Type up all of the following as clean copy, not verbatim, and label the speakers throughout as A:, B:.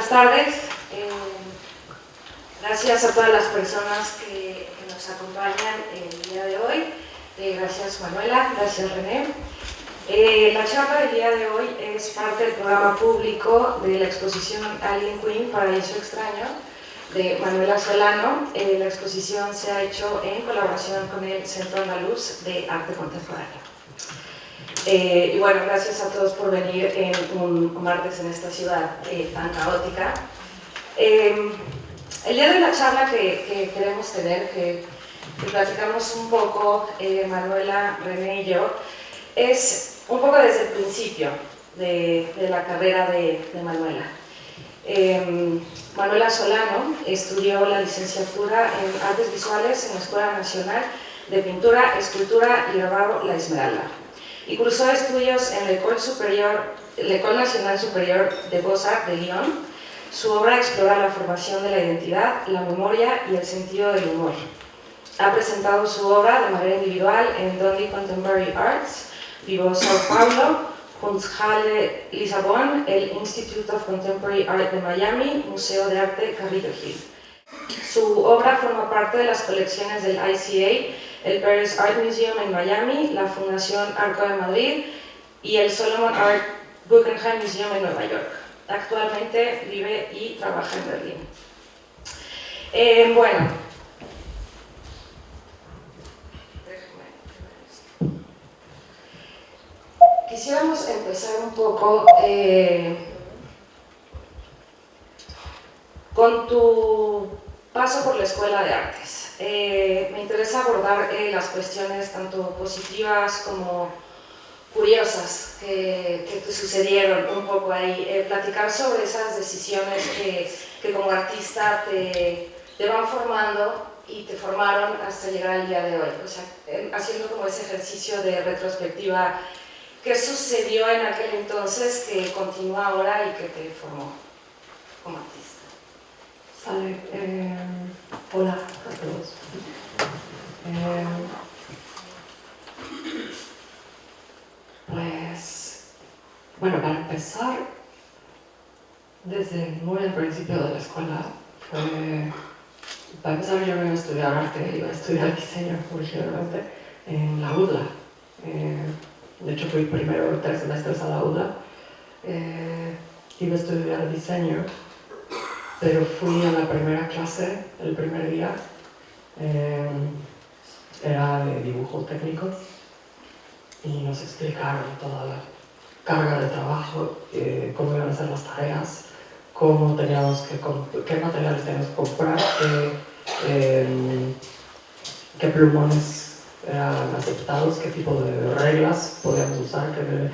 A: Buenas tardes. Gracias a todas las personas que nos acompañan el día de hoy. Gracias Manuela, gracias René. La charla del día de hoy es parte del programa público de la exposición Alien Queen, Paraíso Extraño, de Manuela Solano. La exposición se ha hecho en colaboración con el Centro Andaluz de Arte Contemporáneo. Y bueno, gracias a todos por venir en un martes en esta ciudad tan caótica. El día de la charla que queremos tener, que platicamos un poco Manuela, René y yo, es un poco desde el principio de la carrera de Manuela. Manuela Solano estudió la licenciatura en Artes Visuales en la Escuela Nacional de Pintura, Escultura y Grabado La Esmeralda, y cursó estudios en la École Nationale Supérieure de Beaux-Arts de Lyon. Su obra explora la formación de la identidad, la memoria y el sentido del humor. Ha presentado su obra de manera individual en Dundee Contemporary Arts, Vivo Sao Paulo, Kunsthalle Lisabon, el Institute of Contemporary Art de Miami, Museo de Arte Carrillo Gil. Su obra forma parte de las colecciones del ICA, el Paris Art Museum en Miami, la Fundación Arco de Madrid y el Solomon Art Guggenheim Museum en Nueva York. Actualmente vive y trabaja en Berlín. Bueno, quisiéramos empezar un poco con tu paso por la Escuela de Artes. Me interesa abordar las cuestiones tanto positivas como curiosas que te sucedieron un poco ahí, platicar sobre esas decisiones que como artista te van formando y te formaron hasta llegar al día de hoy, o sea, haciendo como ese ejercicio de retrospectiva. ¿Qué sucedió en aquel entonces que continúa ahora y que te formó como artista?
B: Vale, hola a todos. Pues, bueno, para empezar, desde muy al principio de la escuela, para empezar yo no iba a estudiar arte, iba a estudiar diseño originalmente en la UDLA. De hecho fui primero 3 semestres a la UDLA. Iba a estudiar diseño, pero fui a la primera clase el primer día. Era de dibujo técnico y nos explicaron toda la carga de trabajo, cómo iban a ser las tareas, cómo teníamos qué materiales teníamos que comprar, qué plumones eran aceptados, qué tipo de reglas podíamos usar. Que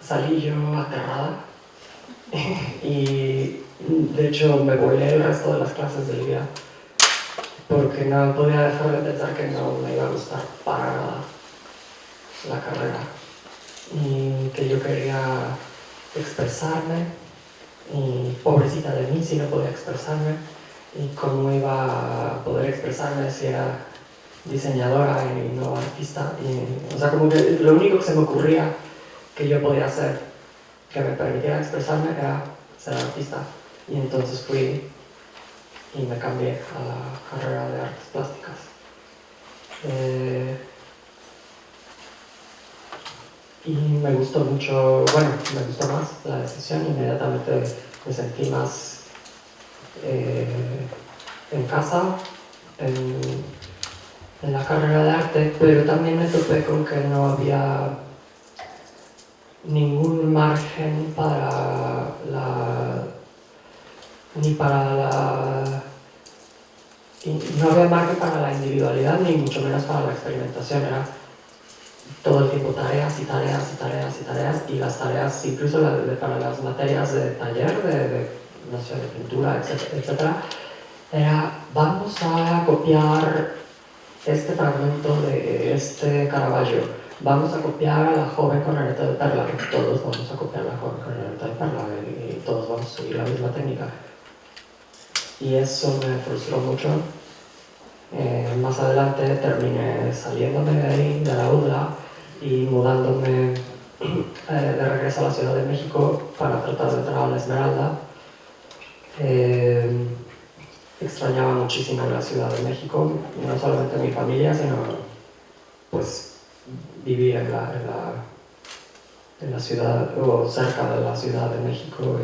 B: salí yo aterrada y de hecho me volé el resto de las clases del día porque no podía dejar de pensar que no me iba a gustar para nada la carrera y que yo quería expresarme y pobrecita de mí si no podía expresarme, y cómo iba a poder expresarme si era diseñadora y no artista. O sea, como que lo único que se me ocurría que yo podía hacer que me permitiera expresarme era ser artista, y entonces fui y me cambié a la carrera de artes plásticas. Y me gustó mucho, bueno, me gustó más la decisión. Inmediatamente me sentí más en casa en la carrera de arte, pero también me topé con que no había ningún margen para no había margen para la individualidad, ni mucho menos para la experimentación. Era todo el tiempo tareas y tareas y tareas y tareas, y las tareas, incluso para las materias de taller, no sé, de pintura, etcétera, era: vamos a copiar este fragmento de este Caravaggio, vamos a copiar a la joven con arete de perla, que todos vamos a copiar a la joven con arete de perla y todos vamos a seguir la misma técnica. Y eso me frustró mucho. Más adelante terminé saliéndome de ahí, de la UDLA, y mudándome de regreso a la Ciudad de México para tratar de entrar a la Esmeralda. Extrañaba muchísimo la Ciudad de México, no solamente mi familia, sino pues vivir en la ciudad o cerca de la Ciudad de México.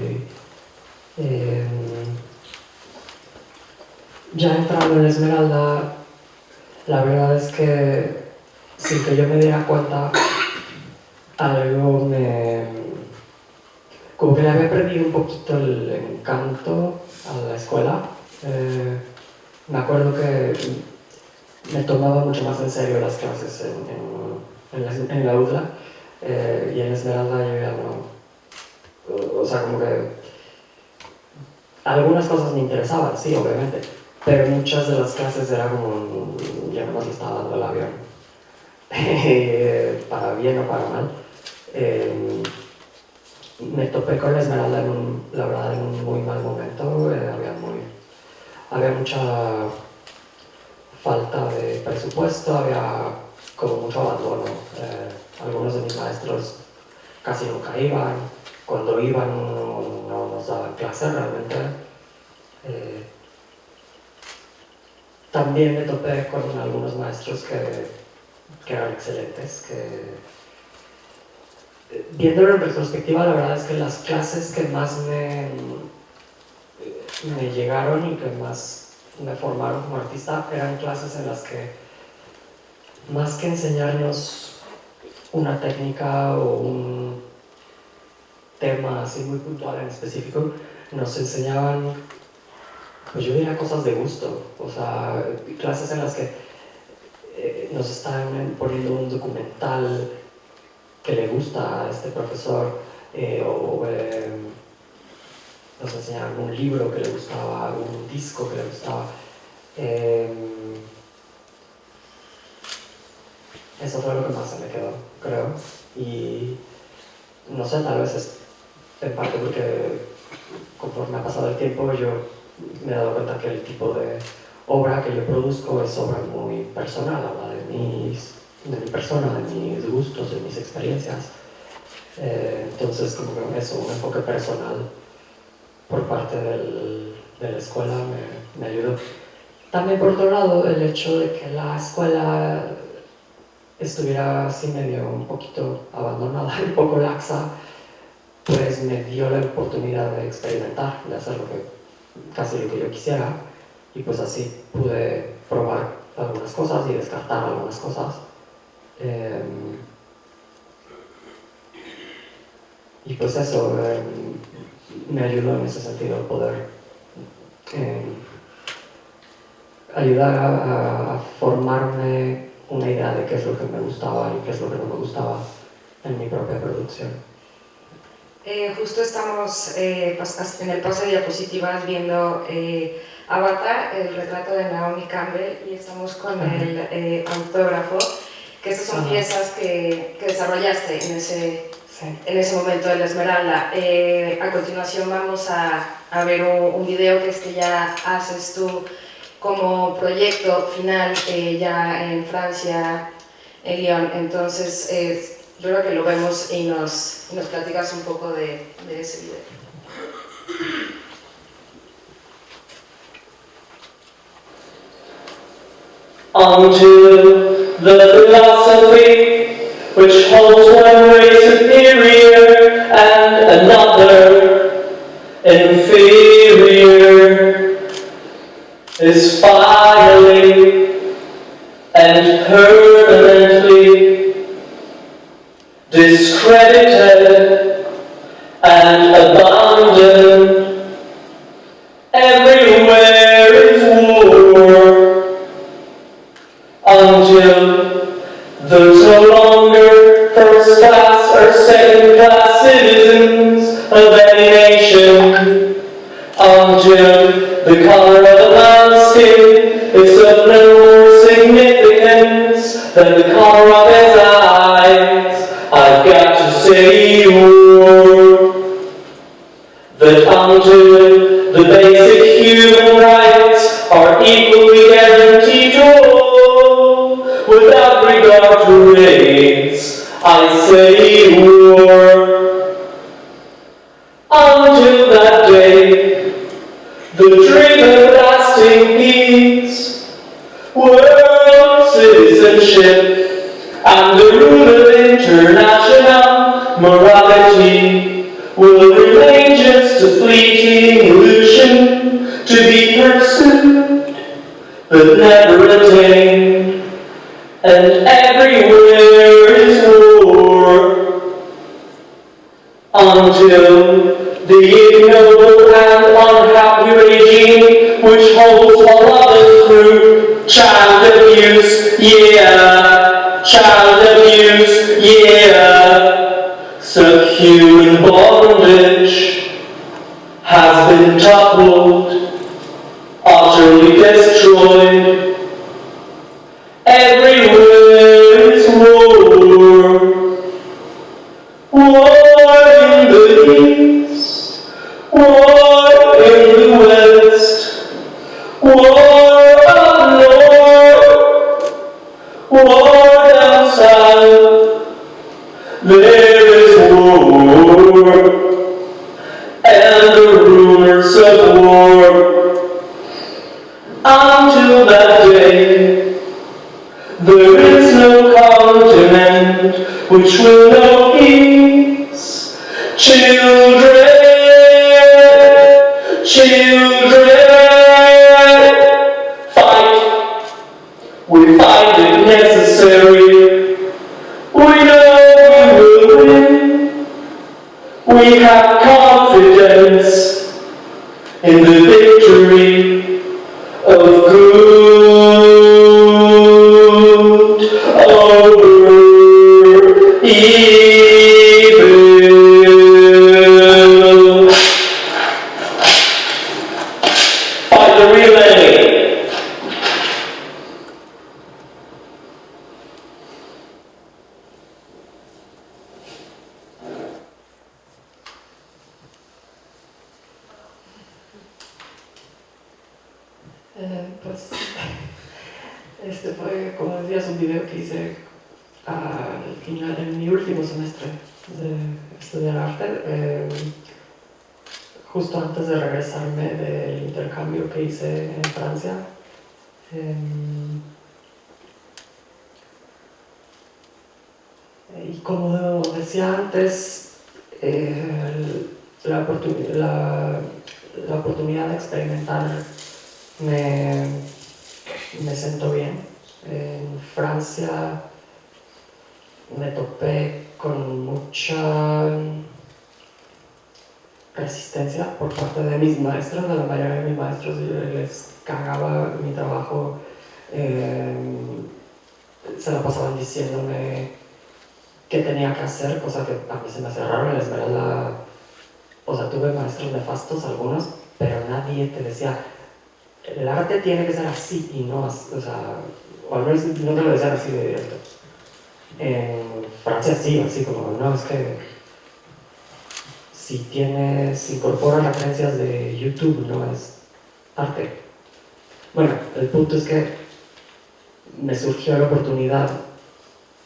B: Ya entrando en la Esmeralda, la verdad es que sin que yo me diera cuenta, algo como que le había perdido un poquito el encanto a la escuela. Me acuerdo que me tomaba mucho más en serio las clases en la UDLA, y en Esmeralda yo ya no, o sea, como que algunas cosas me interesaban, sí, obviamente, pero muchas de las clases era como, ya nomás le estaba dando el avión, para bien o para mal. Me topé con la Esmeralda la verdad, en un muy mal momento. Había mucha falta de presupuesto, había como mucho abandono. Algunos de mis maestros casi nunca iban, cuando iban no nos daban clase realmente. También me topé con algunos maestros que eran excelentes, viéndolo en retrospectiva, la verdad es que las clases que más me llegaron y que más me formaron como artista eran clases en las que, más que enseñarnos una técnica o un tema así muy puntual en específico, nos enseñaban, pues yo diría, cosas de gusto. O sea, clases en las que nos están poniendo un documental que le gusta a este profesor, nos enseñaban un libro que le gustaba, un disco que le gustaba. Eso fue lo que más se me quedó, creo. Y no sé, tal vez es en parte porque conforme ha pasado el tiempo yo me he dado cuenta que el tipo de obra que yo produzco es obra muy personal, habla de mi persona, de mis gustos, de mis experiencias. Entonces, como que eso, un enfoque personal por parte de la escuela me ayudó. También, por otro lado, el hecho de que la escuela estuviera así medio un poquito abandonada, un poco laxa, pues me dio la oportunidad de experimentar, de hacer casi lo que yo quisiera, y pues así pude probar algunas cosas y descartar algunas cosas. Y pues eso me ayudó en ese sentido poder ayudar a formarme una idea de qué es lo que me gustaba y qué es lo que no me gustaba en mi propia producción.
A: Justo estamos en el paso de diapositivas viendo Avatar, el retrato de Naomi Campbell, y estamos con el autógrafo, que estas son piezas que desarrollaste en ese momento de la Esmeralda. A continuación vamos a ver un video que ya haces tú como proyecto final ya en Francia, en Lyon. Entonces, yo creo que lo vemos y nos platicas un poco de ese video.
C: Onto the philosophy which holds one race superior and another inferior is finally and permanently discredited and abandoned. Everywhere is war, until there's no longer first class or second class citizens of any nation, until the color of a man's skin is of no more significance than the color of his eyes. I've got to say war, that until the basic human rights are equally guaranteed to all, without regard to race, I say war. until the ignoble and unhappy regime which holds all others through child abuse, yeah, child abuse, yeah, subhuman bondage has been toppled, utterly destroyed. Everywhere is war. War in the east, war in the west, war up north, war down south. There is war, and the rumors of war. Until that day, there is no continent which will know peace. Children, children, fight. We find it necessary. We know we will win. We have confidence in the victory of good over evil. Fight the real enemy.
B: Pues este fue, como decías, un video que hice al final, en mi último semestre de estudiar arte, justo antes de regresarme del intercambio que hice en Francia. Y como decía antes, la oportunidad de experimentar me sentó bien. En Francia me topé con mucha resistencia por parte de mis maestros, de la mayoría de mis maestros. Les cagaba mi trabajo, se la pasaban diciéndome qué tenía que hacer, cosa que a mí se me hacía raro. En la Esmeralda, o sea, tuve maestros nefastos algunos, pero nadie te decía el arte tiene que ser así y no, o sea, o al menos no te lo decían así de directo. En Francia sí, así como, no, es que si incorporas referencias de YouTube, no es arte. Bueno, el punto es que me surgió la oportunidad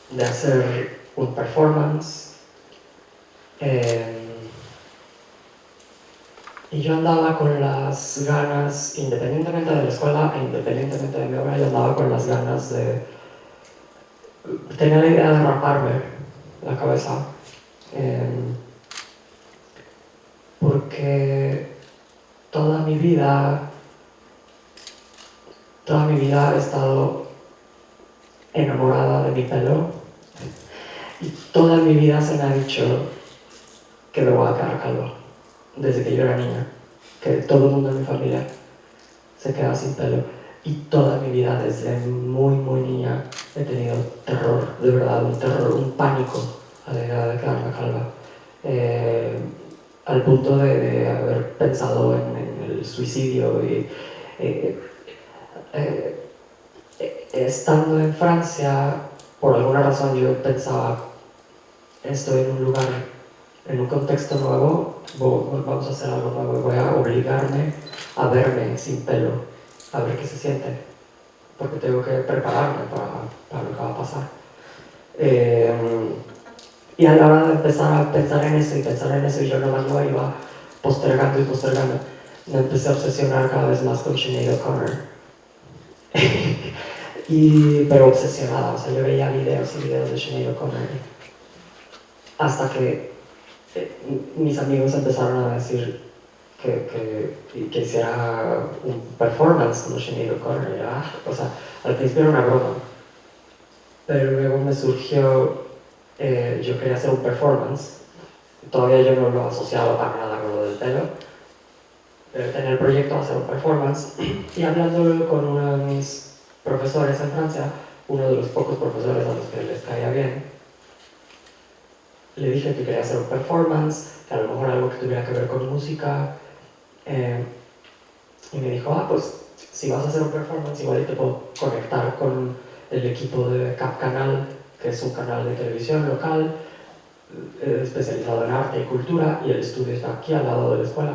B: de hacer un performance, y yo andaba con las ganas, independientemente de la escuela e independientemente de mi obra, yo andaba con las ganas de... Tenía la idea de raparme la cabeza, porque toda mi vida he estado enamorada de mi pelo y toda mi vida se me ha dicho que me voy a quedar calvo. Desde que yo era niña, que todo el mundo en mi familia se queda sin pelo, y toda mi vida, desde muy niña, he tenido terror, de verdad, un terror, un pánico a la idea de quedarme calva, al punto de haber pensado en el suicidio. Y estando en Francia, por alguna razón yo pensaba, estoy en un lugar, en un contexto nuevo, vamos a hacer algo nuevo y voy a obligarme a verme sin pelo, a ver qué se siente, porque tengo que prepararme para lo que va a pasar. Y a la hora de empezar a pensar en eso y yo nomás lo iba postergando, me empecé a obsesionar cada vez más con Sinead O'Connor. Pero obsesionada, o sea, yo veía videos de Sinead O'Connor hasta que mis amigos empezaron a decir que hiciera un performance como Sinead O'Connor. O sea, al principio era una broma, pero luego me surgió, yo quería hacer un performance Todavía yo no lo he asociado para nada con lo del pelo, pero tenía el proyecto de hacer un performance y hablándolo con uno de mis profesores en Francia, uno de los pocos profesores a los que les caía bien, le dije que quería hacer un performance, que a lo mejor algo que tuviera que ver con música, y me dijo, pues si vas a hacer un performance igual te puedo conectar con el equipo de Cap Canal, que es un canal de televisión local especializado en arte y cultura, y el estudio está aquí al lado de la escuela.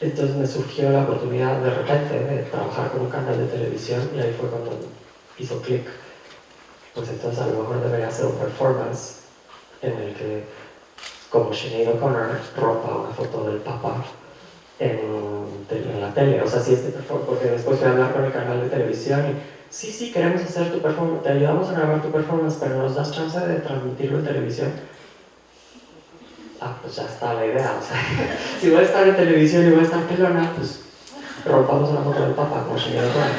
B: Entonces me surgió la oportunidad de repente de trabajar con un canal de televisión y ahí fue cuando hizo clic. Pues entonces a lo mejor debería hacer un performance en el que, como Sinead O'Connor, rompa una foto del Papa en la tele. O sea, sí, este performance, porque después fui a hablar con el canal de televisión y sí, queremos hacer tu performance, te ayudamos a grabar tu performance, pero nos das chance de transmitirlo en televisión. Pues ya está la idea, o sea, si voy a estar en televisión y voy a estar pelona, pues rompamos una foto del Papa, como Sinead O'Connor.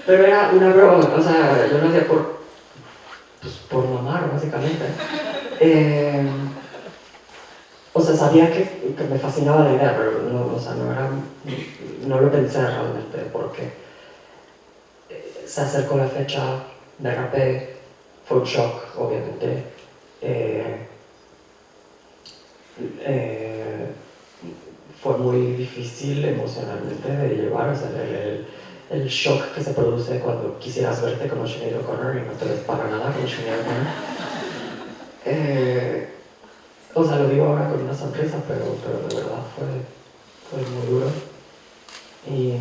B: Pero era una broma, o sea, yo lo hacía por mamar, básicamente. O sea, sabía que me fascinaba la idea, pero no, o sea, no lo pensé realmente, porque se acercó la fecha, me rapé, fue un shock, obviamente. Fue muy difícil emocionalmente de llevar, o sea, el shock que se produce cuando quisieras verte como Sinead O'Connor y no te ves para nada como Sinead O'Connor. O sea, lo digo ahora con una sonrisa, pero de verdad fue muy duro. Y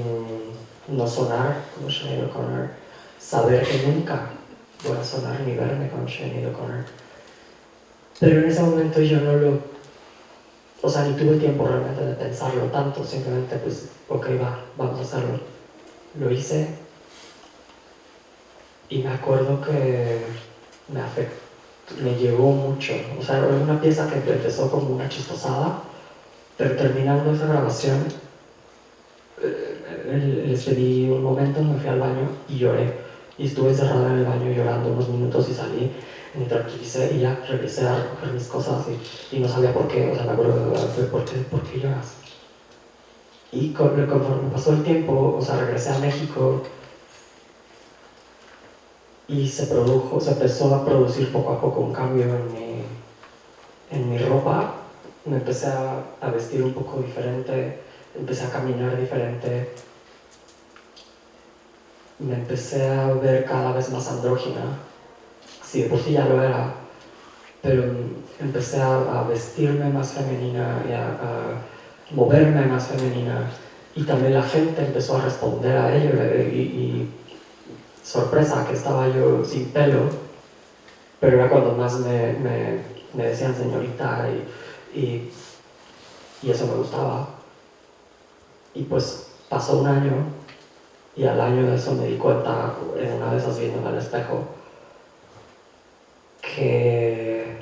B: no sonar como Sinead O'Connor, saber que nunca voy a sonar ni verme como Sinead O'Connor. Pero en ese momento yo no lo... O sea, ni tuve tiempo realmente de pensarlo tanto, simplemente pues, ok, vamos a hacerlo. Lo hice y me acuerdo que me llegó mucho. O sea, era una pieza que empezó como una chistosada, pero terminando esa grabación, les pedí un momento, me fui al baño y lloré. Y estuve encerrada en el baño llorando unos minutos y salí, me tranquilicé y ya regresé a recoger mis cosas y no sabía por qué. O sea, me acuerdo de por qué lloras. Y conforme pasó el tiempo, o sea, regresé a México y se empezó a producir poco a poco un cambio en mi ropa. Me empecé a vestir un poco diferente, empecé a caminar diferente, me empecé a ver cada vez más andrógina. Sí, de por sí ya lo era, pero empecé a vestirme más femenina y a moverme más femenina, y también la gente empezó a responder a ello y sorpresa que estaba yo sin pelo, pero era cuando más me decían señorita y eso me gustaba. Y pues pasó un año y al año de eso me di cuenta, en una de esas viéndome al espejo, que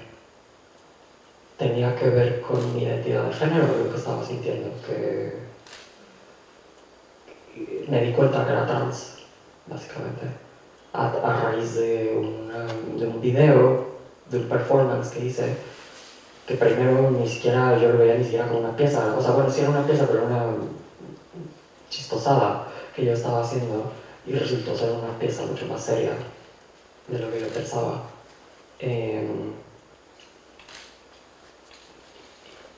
B: tenía que ver con mi identidad de género, lo que estaba sintiendo, que me di cuenta que era trans, básicamente, a raíz de un video, de un performance que hice, que primero ni siquiera yo lo veía ni siquiera como una pieza, o sea, bueno, sí era una pieza, pero una chistosada que yo estaba haciendo, y resultó ser una pieza mucho más seria de lo que yo pensaba.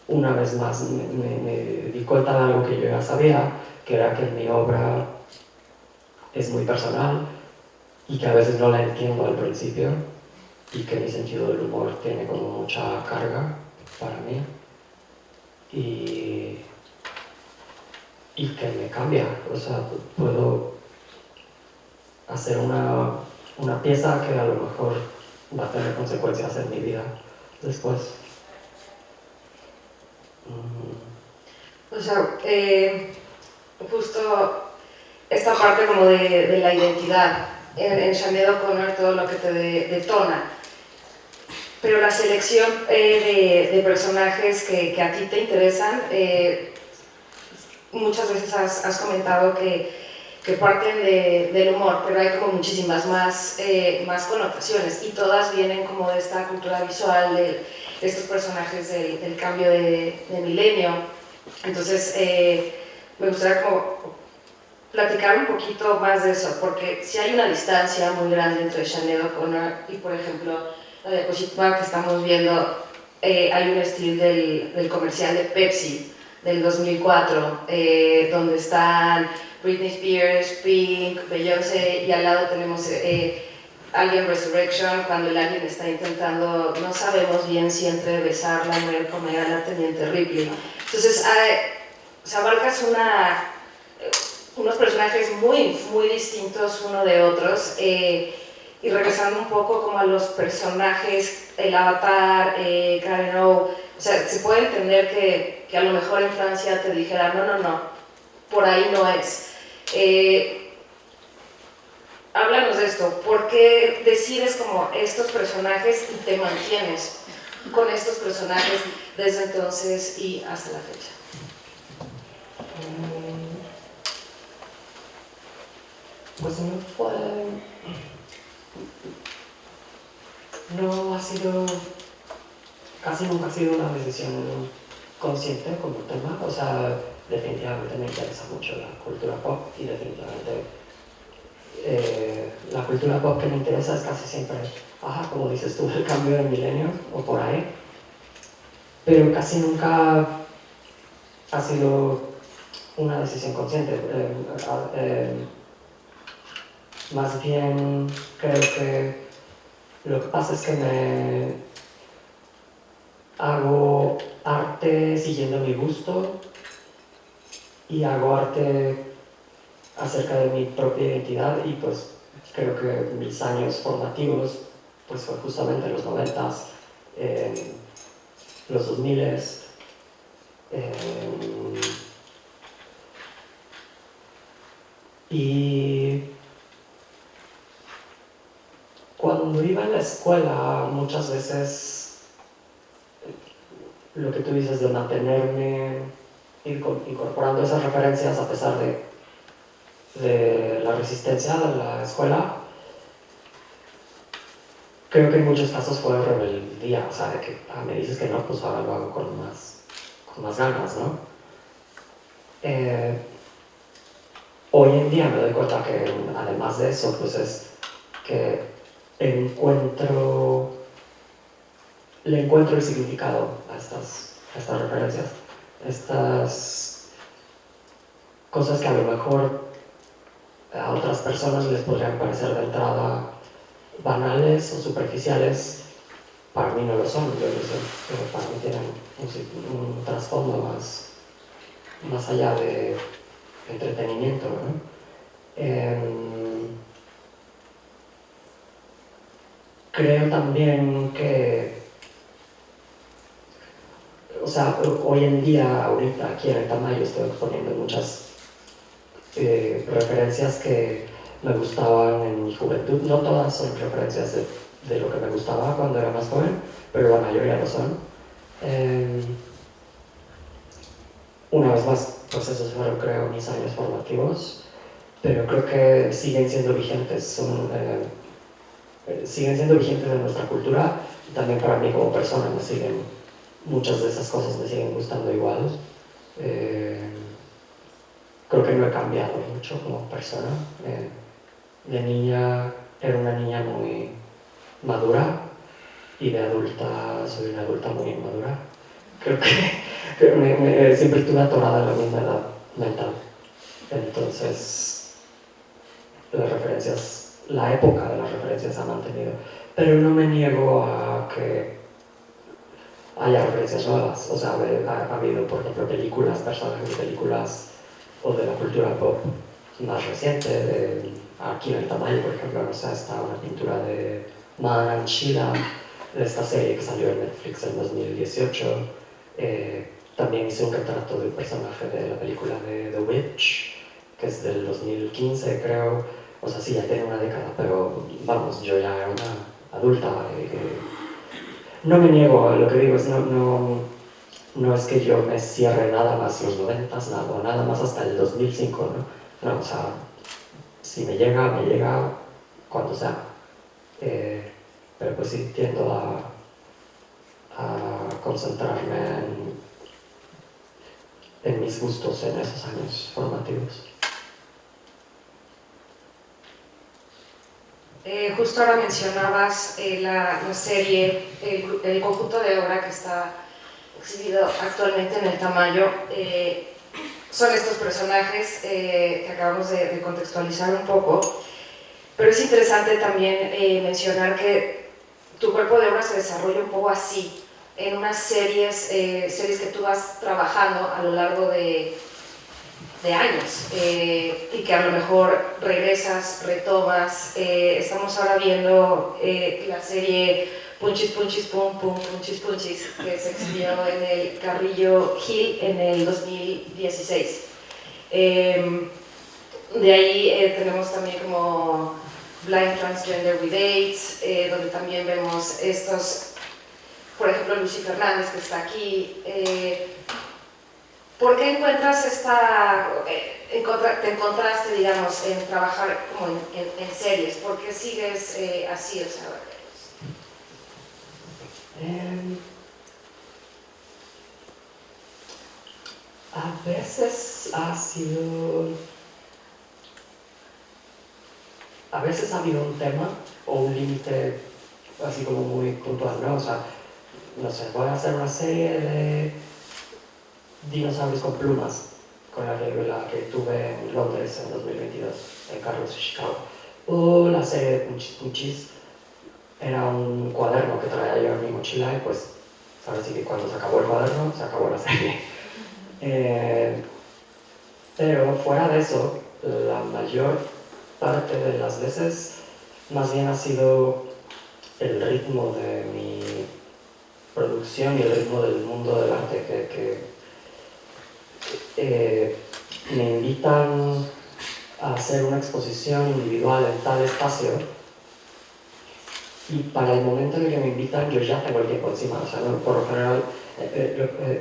B: Una vez más me di cuenta de algo que yo ya sabía, que era que mi obra es muy personal y que a veces no la entiendo al principio, y que mi sentido del humor tiene como mucha carga para mí, y que me cambia. O sea, puedo hacer una pieza que a lo mejor va a tener consecuencias en mi vida después.
A: O sea, justo esta parte como de la identidad en Sinead O'Connor, todo lo que te detona, pero la selección de personajes que a ti te interesan, muchas veces has comentado que que parten del humor, pero hay como muchísimas más connotaciones y todas vienen como de esta cultura visual, de estos personajes del cambio de milenio. Entonces, me gustaría como platicar un poquito más de eso, porque si hay una distancia muy grande entre Sinéad O'Connor y, por ejemplo, la diapositiva que estamos viendo, hay un estilo del comercial de Pepsi del 2004, donde están Britney Spears, Pink, Beyoncé, y al lado tenemos Alien Resurrection, cuando el alien está intentando, no sabemos bien si entre besarla, mujer, comer a la teniente Ripley. Entonces, abarcas unos personajes muy distintos uno de otros, y regresando un poco como a los personajes, el Avatar, Karen O, o sea, se puede entender que a lo mejor en Francia te dijera, no, por ahí no es. Háblanos de esto, ¿por qué decides como estos personajes y te mantienes con estos personajes desde entonces y hasta la fecha?
B: Pues no ha sido, casi nunca ha sido una decisión consciente como tema, o sea, definitivamente me interesa mucho la cultura pop y definitivamente la cultura pop que me interesa es casi siempre, como dices tú, el cambio de milenio o por ahí, pero casi nunca ha sido una decisión consciente. Más bien creo que lo que pasa es que me hago arte siguiendo mi gusto y hago arte acerca de mi propia identidad, y pues creo que mis años formativos pues fue justamente los 90s, los 2000s, y cuando iba en la escuela muchas veces lo que tú dices de mantenerme incorporando esas referencias a pesar de la resistencia de la escuela, creo que en muchos casos fue rebeldía, o sea, de que me dices que no, pues ahora lo hago con más ganas, ¿no? Hoy en día me doy cuenta que además de eso, pues es que le encuentro el significado a estas referencias, estas cosas que a lo mejor a otras personas les podrían parecer de entrada banales o superficiales. Para mí no lo son, yo no sé, pero para mí tienen un trasfondo más allá de entretenimiento, ¿no? Creo también que, o sea, hoy en día, ahorita aquí en el Tamayo estoy exponiendo muchas referencias que me gustaban en mi juventud. No todas son referencias de lo que me gustaba cuando era más joven, pero la mayoría lo son. Una vez más, pues esos fueron, creo, mis años formativos, pero creo que siguen siendo vigentes, siguen siendo vigentes en nuestra cultura, y también para mí como persona muchas de esas cosas me siguen gustando igual. Creo que no he cambiado mucho como persona. De niña era una niña muy madura, y de adulta soy una adulta muy inmadura. Creo que siempre estuve atorada en la misma edad mental. Entonces, la época de las referencias ha mantenido. Pero no me niego a que haya referencias nuevas. O sea, ha habido, por ejemplo, personajes de películas o de la cultura pop más reciente. Aquí en el Tamayo, por ejemplo, no sé, está una pintura de Madame Sheila, de esta serie que salió en Netflix en 2018. También hice un retrato del personaje de la película de The Witch, que es del 2015, creo. O sea, sí, ya tiene una década, pero vamos, yo ya era una adulta. No me niego, lo que digo es no es que yo me cierre nada más los 90s, nada más hasta el 2005, ¿no? No, o sea, si me llega cuando sea. Pero pues sí, tiendo a concentrarme en mis gustos en esos años formativos.
A: Justo ahora mencionabas la serie, el conjunto de obra que está exhibido actualmente en el Tamayo. Son estos personajes que acabamos de contextualizar un poco, pero es interesante también mencionar que tu cuerpo de obra se desarrolla un poco así, en unas series que tú vas trabajando a lo largo de años y que a lo mejor regresas, retomas. Estamos ahora viendo la serie Punchis Punchis Pum Pum Punchis Punchis, que se exhibió en el Carrillo Gil en el 2016. De ahí tenemos también como Blind Transgender with AIDS, donde también vemos estos, por ejemplo, Lucy Fernández, que está aquí. ¿Por qué encuentras te encontraste, digamos, en trabajar como en series? ¿Por qué sigues así? O sea,
B: a veces ha habido un tema o un límite así como muy puntual, ¿no? O sea, no sé, voy a hacer una serie de dinosaurios con plumas, con la que tuve en Londres en 2022, en Carlos y Chicago. O la serie de Punchis Punchis era un cuaderno que traía yo en mi mochila y pues ahora sí que cuando se acabó el cuaderno, se acabó la serie. Pero fuera de eso, la mayor parte de las veces más bien ha sido el ritmo de mi producción y el ritmo del mundo del arte que me invitan a hacer una exposición individual en tal espacio y para el momento en el que me invitan yo ya tengo el tiempo encima, o sea, no, por lo general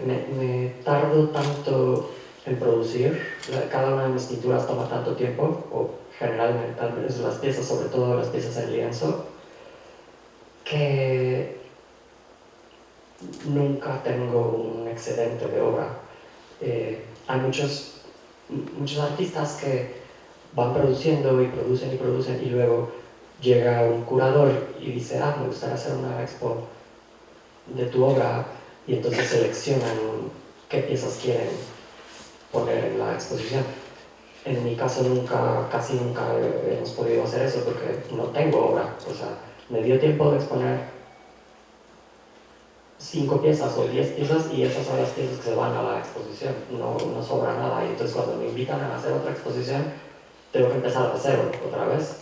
B: me tardo tanto en producir, cada una de mis pinturas toma tanto tiempo, o generalmente, al menos las piezas, sobre todo las piezas en lienzo, que nunca tengo un excedente de obra. Hay muchos artistas que van produciendo y producen y luego llega un curador y dice, me gustaría hacer una expo de tu obra, y entonces seleccionan qué piezas quieren poner en la exposición. En mi caso casi nunca hemos podido hacer eso porque no tengo obra, o sea, me dio tiempo de exponer 5 piezas o 10 piezas y esas son las piezas que se van a la exposición, no sobra nada, y entonces cuando me invitan a hacer otra exposición tengo que empezar de cero otra vez.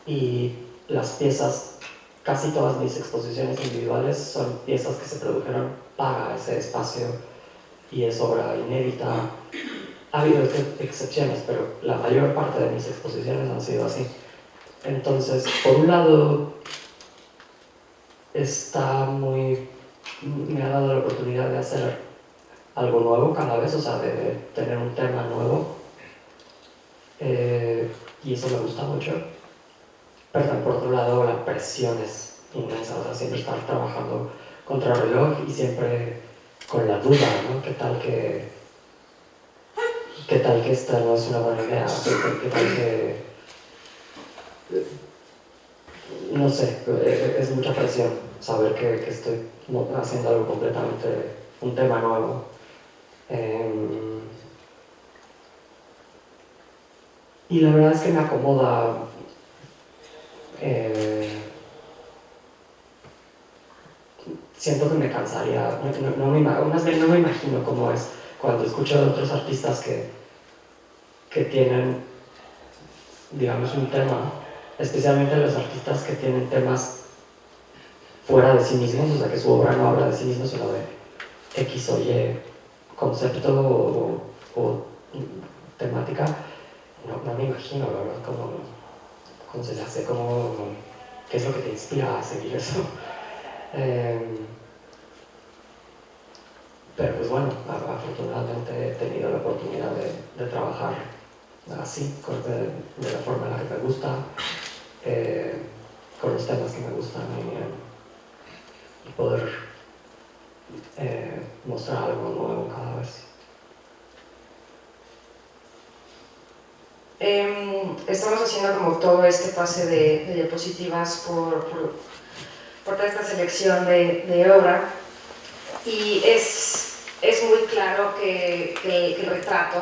B: Y las piezas, casi todas mis exposiciones individuales son piezas que se produjeron para ese espacio y es obra inédita. Ha habido excepciones, pero la mayor parte de mis exposiciones han sido así. Entonces, por un lado, me ha dado la oportunidad de hacer algo nuevo cada vez, o sea, de tener un tema nuevo, y eso me gusta mucho. Pero también, por otro lado, la presión es inmensa, o sea, siempre estar trabajando contra el reloj y siempre con la duda, ¿no? ¿Qué tal que esta no es una buena idea? ¿Qué tal que...? No sé, es mucha presión saber que estoy haciendo algo completamente, un tema nuevo. Y la verdad es que me acomoda. Siento que me cansaría, más bien no me imagino cómo es cuando escucho a otros artistas que tienen, digamos, un tema, especialmente los artistas que tienen temas fuera de sí mismos, o sea, que su obra no habla de sí mismos, sino de X o Y concepto o temática. No me imagino, la verdad, cómo se le hace, qué es lo que te inspira a seguir eso. Pero pues bueno, afortunadamente he tenido la oportunidad de trabajar así, de la forma en la que me gusta, con los temas que me gustan y poder mostrar algo nuevo cada vez.
A: Estamos haciendo como todo este pase de diapositivas por toda esta selección de obra y es muy claro que el retrato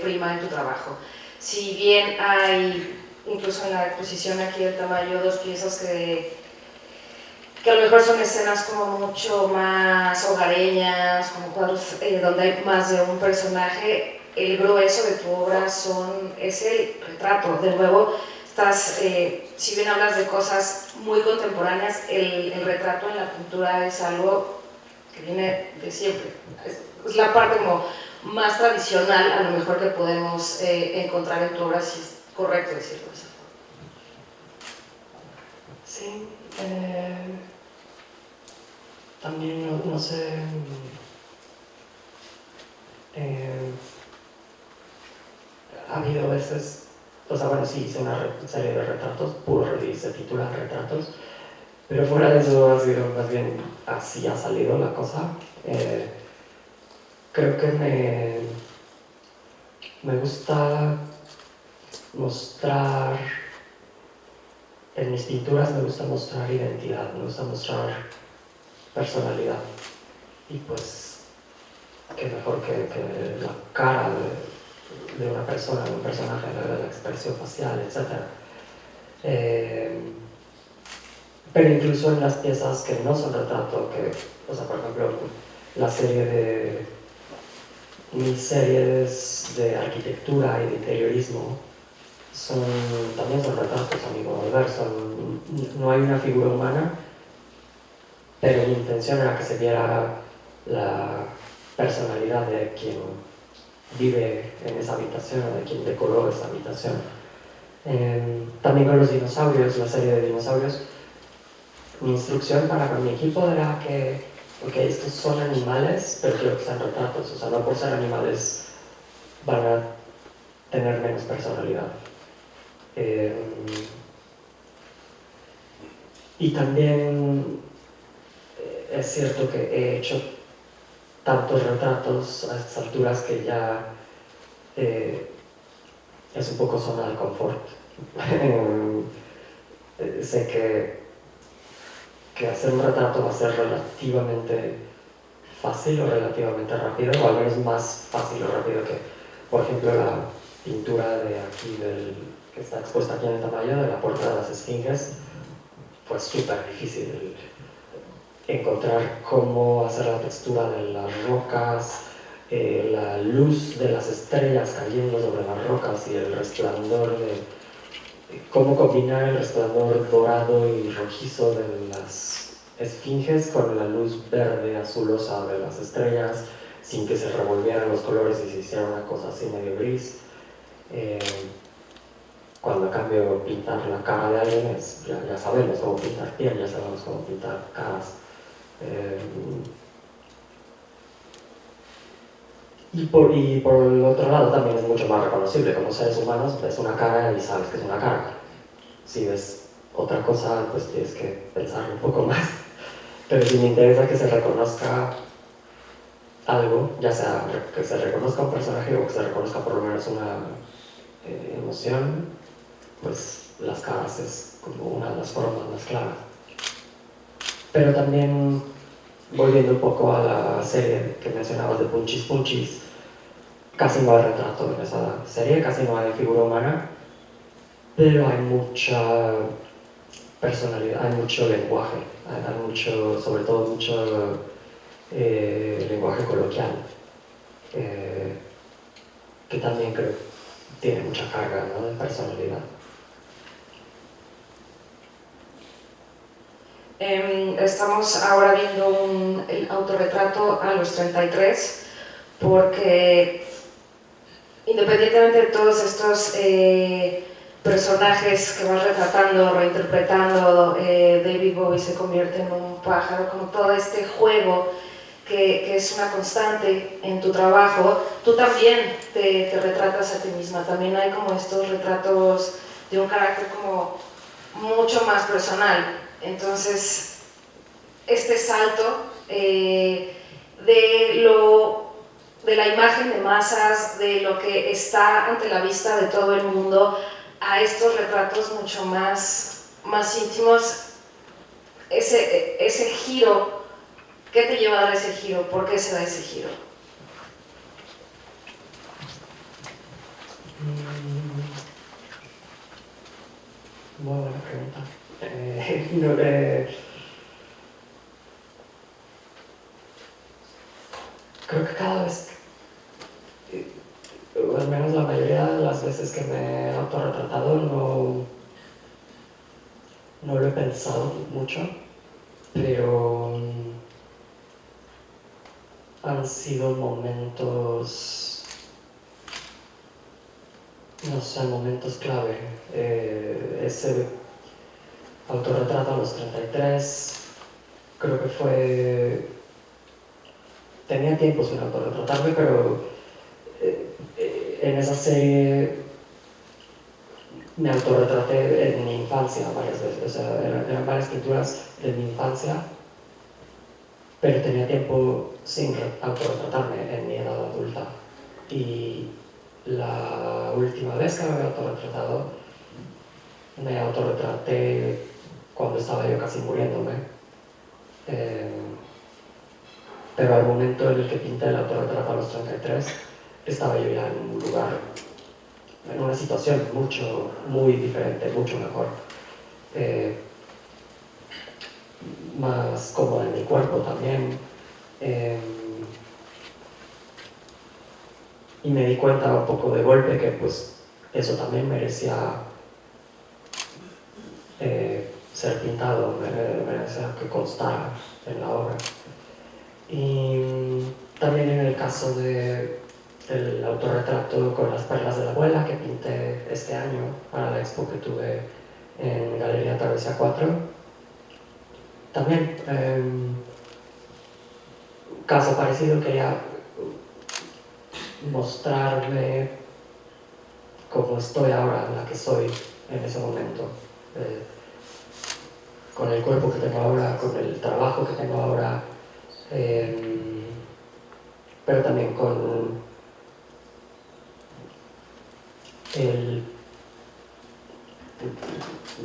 A: prima en tu trabajo. Si bien hay, incluso en la exposición aquí del Tamayo, dos piezas que a lo mejor son escenas como mucho más hogareñas, como cuadros donde hay más de un personaje, el grueso de tu obra es el retrato. De nuevo, si bien hablas de cosas muy contemporáneas, el retrato en la pintura es algo que viene de siempre. Es la parte como más tradicional, a lo mejor, que podemos encontrar en tu obra, si es correcto decirlo de esa forma.
B: Sí, también no sé, ha habido veces, o sea, bueno, sí, hice una serie de retratos, se titula Retratos, pero fuera de eso ha sido más bien así ha salido la cosa. Creo que me gusta mostrar, en mis pinturas me gusta mostrar identidad, me gusta mostrar personalidad. Y pues, qué mejor que la cara de una persona, de un personaje, la expresión facial, etc. Pero incluso en las piezas que no son retrato, o sea, por ejemplo, mis series de arquitectura y de interiorismo también son retratos, a mi modo de ver. No hay una figura humana, pero mi intención era que se viera la personalidad de quien vive en esa habitación, de quien decoró esa habitación. También con los dinosaurios, la serie de dinosaurios, mi instrucción para mi equipo era que, ok, estos son animales, pero quiero que sean retratos, o sea, no por ser animales van a tener menos personalidad. Y también es cierto que he hecho tantos retratos a estas alturas que ya es un poco zona de confort. Sé que hacer un retrato va a ser relativamente fácil o relativamente rápido, o al menos más fácil o rápido que, por ejemplo, la pintura de aquí, que está expuesta aquí en el Tamayo, de la Puerta de las Esfinges. Pues súper difícil encontrar cómo hacer la textura de las rocas, la luz de las estrellas cayendo sobre las rocas y el resplandor cómo combinar el resplandor dorado y rojizo de las esfinges con la luz verde azulosa de las estrellas sin que se revolvieran los colores y se hiciera una cosa así medio gris. Cuando a cambio pintar la cara de alguien, ya sabemos cómo pintar piel, ya sabemos cómo pintar caras. Y por el otro lado también es mucho más reconocible. Como seres humanos ves una cara y sabes que es una cara. Si ves otra cosa, pues tienes que pensar un poco más. Pero si me interesa que se reconozca algo, ya sea que se reconozca un personaje o que se reconozca por lo menos una emoción, pues las caras es como una de las formas más claras. Pero también, volviendo un poco a la serie que mencionabas de Punchis Punchis, casi no hay retrato en esa serie, casi no hay figura humana, pero hay mucha personalidad, hay mucho lenguaje, hay mucho, sobre todo mucho lenguaje coloquial, que también creo tiene mucha carga, ¿no?, de personalidad.
A: Estamos ahora viendo el autorretrato a los 33, porque independientemente de todos estos personajes que vas retratando, reinterpretando, David Bowie se convierte en un pájaro, como todo este juego que es una constante en tu trabajo, tú también te retratas a ti misma. También hay como estos retratos de un carácter como mucho más personal. Entonces, este salto de la imagen de masas, de lo que está ante la vista de todo el mundo, a estos retratos mucho más íntimos, ese giro, ¿qué te lleva a dar ese giro? ¿Por qué se da ese giro?
B: Muy buena pregunta. Creo que cada vez, o al menos la mayoría de las veces que me he autorretratado, no lo he pensado mucho, pero han sido momentos, no sé, momentos clave. Ese autorretrato a los 33, creo que tenía tiempo sin autorretratarme, pero en esa serie me autorretraté en mi infancia varias veces, o sea, eran varias pinturas de mi infancia, pero tenía tiempo sin autorretratarme en mi edad adulta. Y la última vez que me había autorretratado, me autorretraté cuando estaba yo casi muriéndome. Pero al momento en el que pinté el autorretrato a los 33, estaba yo ya en un lugar, en una situación muy diferente, mucho mejor. Más cómoda en mi cuerpo también. Y me di cuenta un poco de golpe que pues eso también merecía ser pintado, merecía que constara en la obra. Y también en el caso del autorretrato con las perlas de la abuela que pinté este año para la expo que tuve en Galería Travesía 4, también caso parecido, quería mostrarme como estoy ahora, la que soy en ese momento, con el cuerpo que tengo ahora, con el trabajo que tengo ahora, pero también con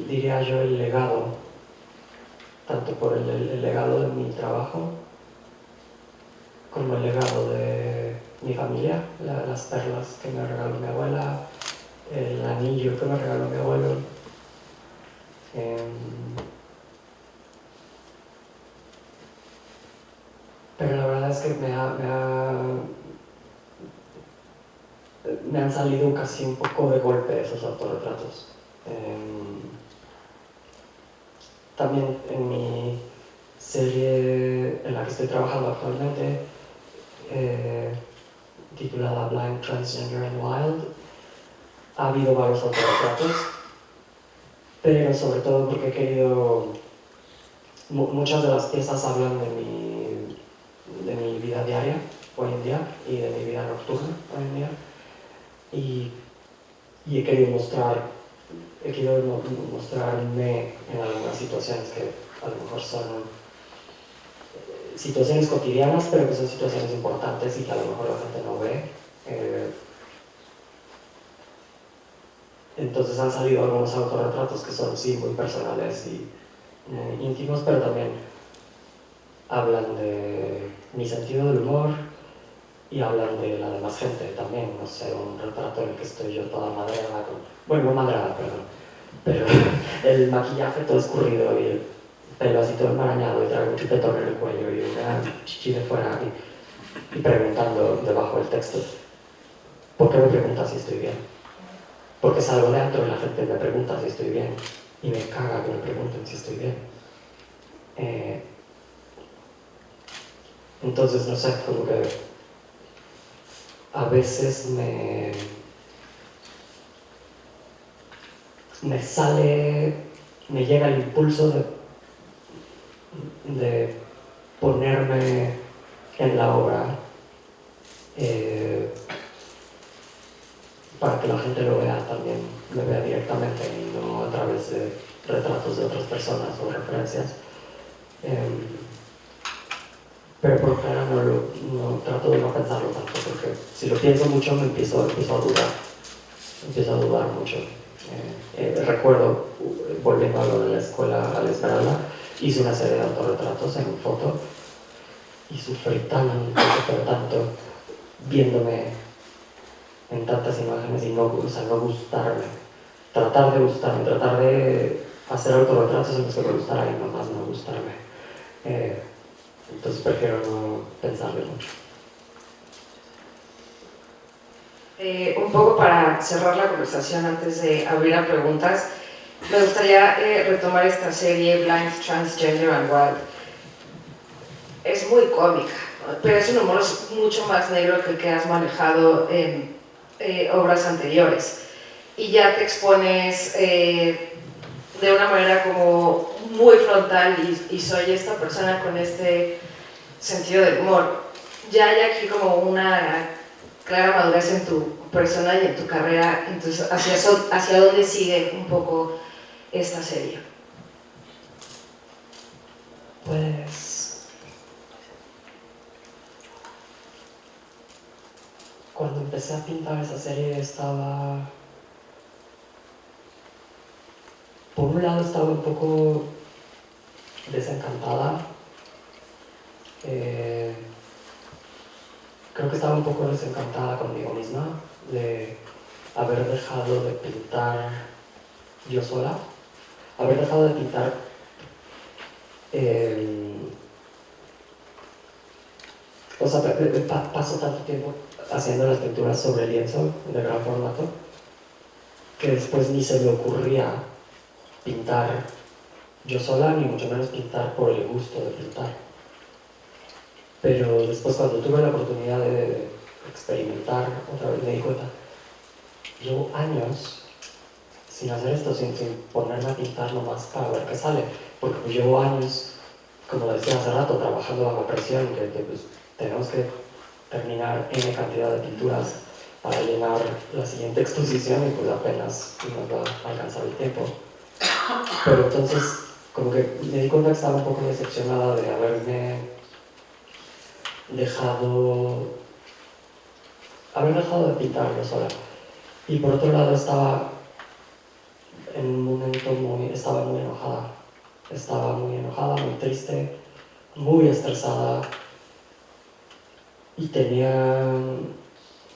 B: diría yo, el legado, tanto por el legado de mi trabajo como el legado de mi familia, las perlas que me regaló mi abuela, el anillo que me regaló mi abuelo. Pero la verdad es que me han salido casi un poco de golpe esos autorretratos. También en mi serie en la que estoy trabajando actualmente, titulada Blind, Transgender and Wild, ha habido varios autorretratos, pero sobre todo porque he querido, muchas de las piezas hablan de mi vida diaria hoy en día y de mi vida nocturna hoy en día, y he querido mostrarme en algunas situaciones que a lo mejor son situaciones cotidianas, pero que son situaciones importantes y que a lo mejor la gente no ve. Entonces han salido algunos autorretratos que son sí muy personales y muy íntimos, pero también hablan de mi sentido del humor y hablan de la demás gente también. No sé, un retrato en el que estoy yo toda madreada, bueno, no madreada, perdón, pero el maquillaje todo escurrido y el pelo así todo enmarañado y traigo un chupetón en el cuello y una chichi de fuera y preguntando debajo del texto, ¿por qué me preguntas si estoy bien? Porque salgo de antro y la gente me pregunta si estoy bien y me caga que me pregunten si estoy bien. Entonces, no sé, como que a veces me llega el impulso de ponerme en la obra para que la gente lo vea también, lo vea directamente y no a través de retratos de otras personas o referencias. Pero por general no trato de no pensarlo tanto, porque si lo pienso mucho me empiezo a dudar mucho. Recuerdo, volviendo a lo de la escuela, a la Esmeralda, hice una serie de autorretratos en foto y sufrí tanto viéndome en tantas imágenes y no gustarme, tratar de hacer autorretratos en los que me gustara y nomás no gustarme. Entonces prefiero no pensarlo mucho.
A: Un poco para cerrar la conversación antes de abrir a preguntas, me gustaría retomar esta serie Blind, Transgender and Wild. Es muy cómica, ¿no? Pero es un humor mucho más negro que el que has manejado en obras anteriores. Y ya te expones de una manera como muy frontal y soy esta persona con este sentido del humor. Ya hay aquí como una clara madurez en tu persona y en tu carrera, entonces hacia dónde sigue un poco esta serie.
B: Pues cuando empecé a pintar esa serie por un lado estaba un poco desencantada. Creo que estaba un poco desencantada conmigo misma de haber dejado de pintar yo sola, haber dejado de pintar o sea, paso tanto tiempo haciendo las pinturas sobre lienzo de gran formato que después ni se me ocurría pintar yo sola, ni mucho menos pintar por el gusto de pintar. Pero después, cuando tuve la oportunidad de experimentar, otra vez me di cuenta, llevo años sin hacer esto, sin ponerme a pintar nomás para ver qué sale, porque pues llevo años, como decía hace rato, trabajando bajo presión, que pues, tenemos que terminar N cantidad de pinturas para llenar la siguiente exposición y pues apenas nos va a alcanzar el tiempo. Pero entonces, como que me di cuenta que estaba un poco decepcionada de haber dejado de pintar yo sola. Y por otro lado estaba en un momento estaba muy enojada, muy triste, muy estresada y tenía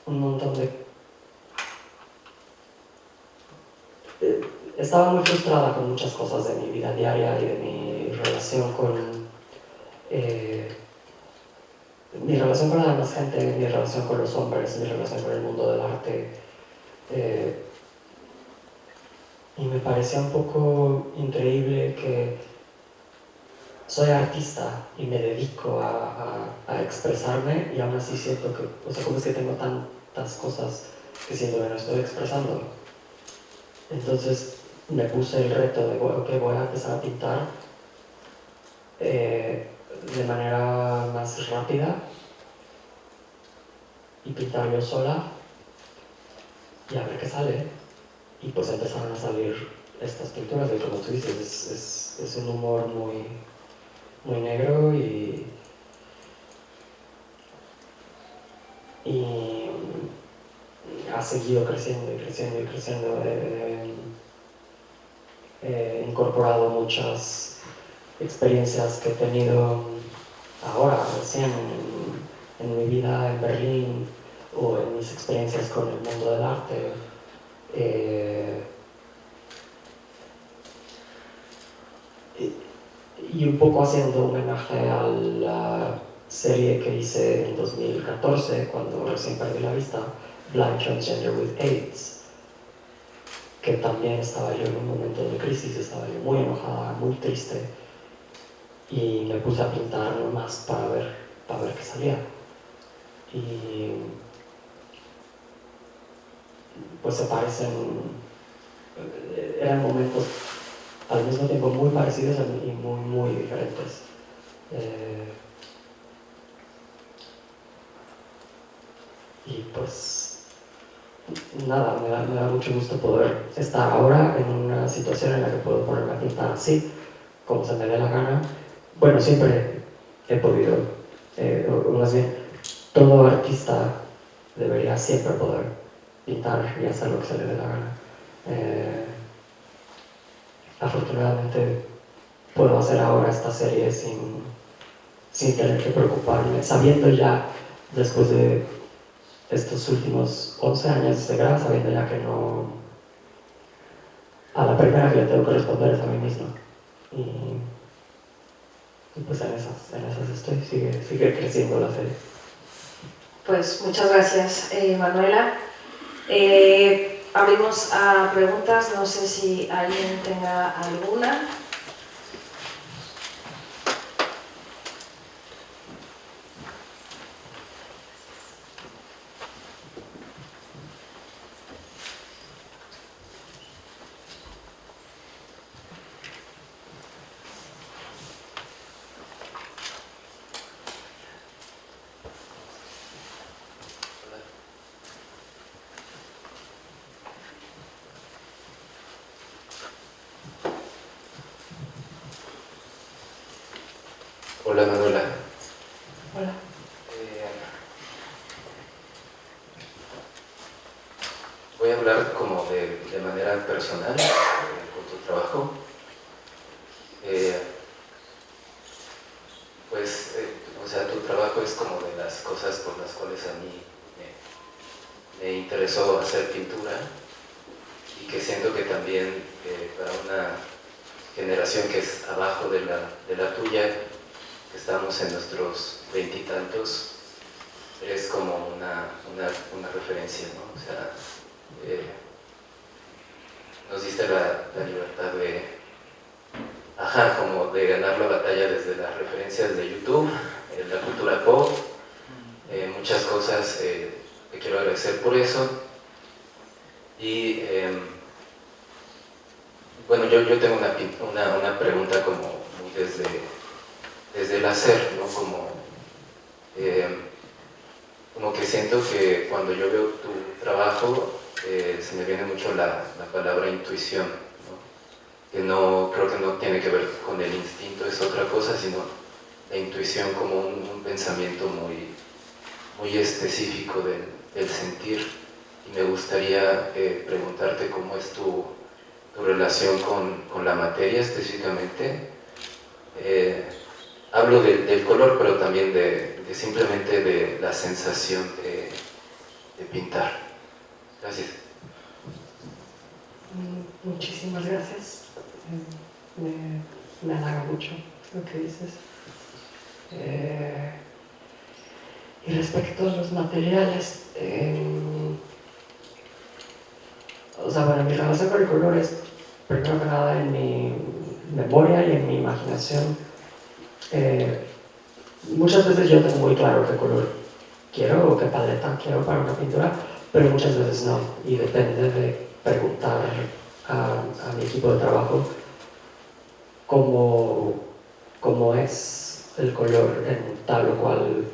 B: un montón estaba muy frustrada con muchas cosas de mi vida diaria y de mi relación con la demás gente, mi relación con los hombres, mi relación con el mundo del arte. Y me parecía un poco increíble que soy artista y me dedico a expresarme y aún así siento que, o sea, como es que tengo tantas cosas que siento que no estoy expresando. Entonces me puse el reto de, ok, voy a empezar a pintar de manera más rápida y pintar yo sola y a ver qué sale. Y pues empezaron a salir estas pinturas y como tú dices, es un humor muy negro y ha seguido creciendo y creciendo y creciendo. He incorporado muchas experiencias que he tenido ahora, recién en mi vida en Berlín o en mis experiencias con el mundo del arte. Y un poco haciendo un homenaje a la serie que hice en 2014, cuando recién perdí la vista, Blind, Transgender with AIDS, que también estaba yo en un momento de crisis, estaba yo muy enojada, muy triste, y me puse a pintar nomás para ver qué salía. Y pues se parecen, eran momentos al mismo tiempo muy parecidos y muy diferentes. y pues nada, me da mucho gusto poder estar ahora en una situación en la que puedo ponerme a pintar así, como se me dé la gana. Bueno, siempre he podido, o más bien, todo artista debería siempre poder pintar y hacer lo que se le dé la gana. Afortunadamente puedo hacer ahora esta serie sin tener que preocuparme, sabiendo ya, después de estos últimos 11 años de grado, sabiendo ya que no, a la primera que le tengo que responder es a mí misma. Y pues en esas estoy, sigue creciendo la serie.
A: Pues muchas gracias, Manuela. Abrimos a preguntas, no sé si alguien tenga alguna.
D: Hola Manuela.
A: Hola.
D: Voy a hablar como de manera personal con tu trabajo. O sea, tu trabajo es como de las cosas por las cuales a mí me interesó hacer pintura y que siento que también para una generación que es abajo de la tuya, que estamos en nuestros veintitantos, eres como una referencia, ¿no? O sea, nos diste la libertad como de ganar la batalla desde las referencias de YouTube, la cultura pop, muchas cosas, te quiero agradecer por eso. Y bueno, yo tengo una pregunta como muy desde el hacer, ¿no? Como que siento que cuando yo veo tu trabajo se me viene mucho la palabra intuición, ¿no? Que no, creo que no tiene que ver con el instinto, es otra cosa, sino la intuición como un pensamiento muy específico del sentir. Y me gustaría preguntarte cómo es tu relación con la materia específicamente. Hablo del color, pero también simplemente de la sensación de pintar. Gracias.
B: Muchísimas gracias. Me halaga mucho lo que dices. Y respecto a los materiales, o sea, bueno, mi relación con el color es, primero que nada, en mi memoria y en mi imaginación. Muchas veces yo tengo muy claro qué color quiero o qué paleta quiero para una pintura, pero muchas veces no, y depende de preguntar a mi equipo de trabajo cómo es el color en tal o cual